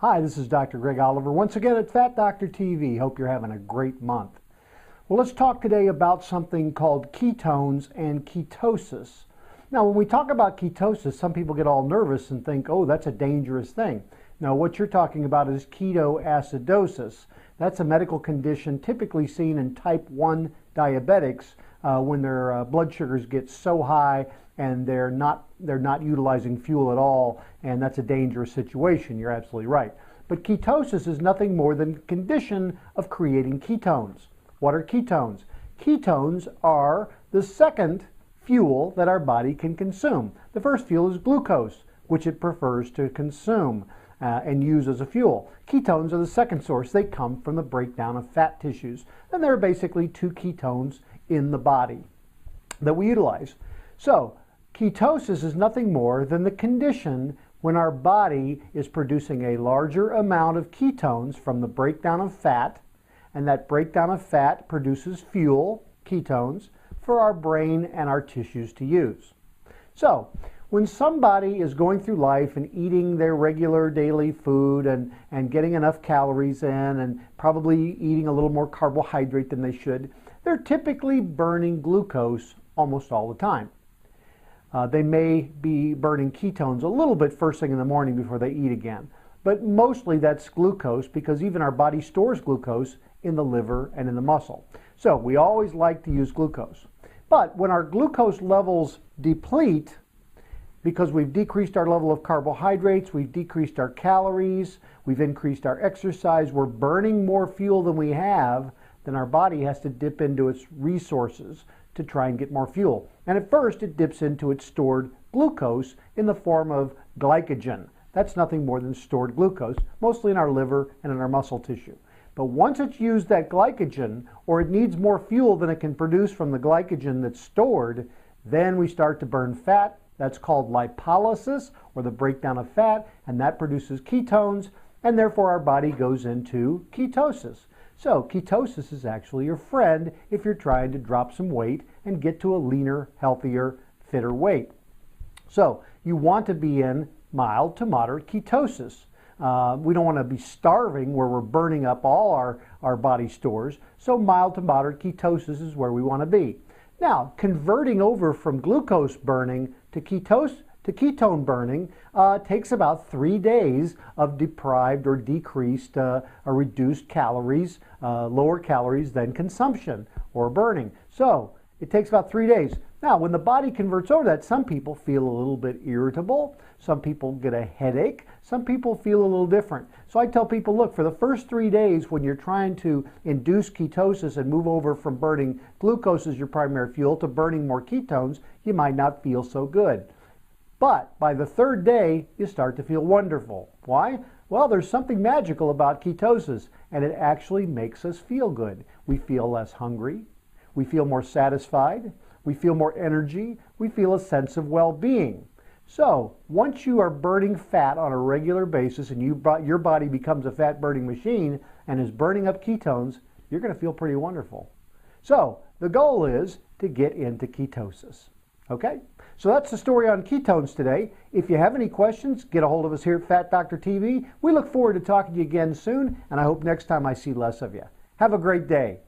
Hi, this is Dr. Greg Oliver, once again at Fat Doctor TV. Hope you're having a great month. Well, let's talk today about something called ketones and ketosis. Now, when we talk about ketosis, some people get all nervous and think, oh, that's a dangerous thing. No, what you're talking about is ketoacidosis. That's a medical condition typically seen in type 1 diabetics when their blood sugars get so high and they're not utilizing fuel at all, and that's a dangerous situation. You're absolutely right. But ketosis is nothing more than a condition of creating ketones. What are ketones? Ketones are the second fuel that our body can consume. The first fuel is glucose, which it prefers to consume and use as a fuel. Ketones are the second source. They come from the breakdown of fat tissues. And there are basically two ketones in the body that we utilize. So, ketosis is nothing more than the condition when our body is producing a larger amount of ketones from the breakdown of fat, and that breakdown of fat produces fuel, ketones, for our brain and our tissues to use. So, when somebody is going through life and eating their regular daily food and getting enough calories in and probably eating a little more carbohydrate than they should, they're typically burning glucose almost all the time. They may be burning ketones a little bit first thing in the morning before they eat again. But mostly that's glucose, because even our body stores glucose in the liver and in the muscle. So we always like to use glucose. But when our glucose levels deplete, because we've decreased our level of carbohydrates, we've decreased our calories, we've increased our exercise, we're burning more fuel than we have, then our body has to dip into its resources to try and get more fuel. And at first it dips into its stored glucose in the form of glycogen. That's nothing more than stored glucose, mostly in our liver and in our muscle tissue. But once it's used that glycogen, or it needs more fuel than it can produce from the glycogen that's stored, then we start to burn fat. That's called lipolysis, or the breakdown of fat, and that produces ketones, and therefore our body goes into ketosis. So ketosis is actually your friend if you're trying to drop some weight and get to a leaner, healthier, fitter weight. So you want to be in mild to moderate ketosis. We don't want to be starving where we're burning up all our body stores. So mild to moderate ketosis is where we want to be. Now, converting over from glucose burning to ketone burning takes about 3 days of deprived or decreased or reduced calories, lower calories than consumption or burning. So it takes about 3 days. Now, when the body converts over that, some people feel a little bit irritable, some people get a headache, some people feel a little different. So I tell people, look, for the first 3 days when you're trying to induce ketosis and move over from burning glucose as your primary fuel to burning more ketones, you might not feel so good. But by the third day, you start to feel wonderful. Why? Well, there's something magical about ketosis, and it actually makes us feel good. We feel less hungry, we feel more satisfied, we feel more energy, we feel a sense of well-being. So once you are burning fat on a regular basis and your body becomes a fat-burning machine and is burning up ketones, you're going to feel pretty wonderful. So the goal is to get into ketosis. Okay? So that's the story on ketones today. If you have any questions, get a hold of us here at Fat Doctor TV. We look forward to talking to you again soon, and I hope next time I see less of you. Have a great day.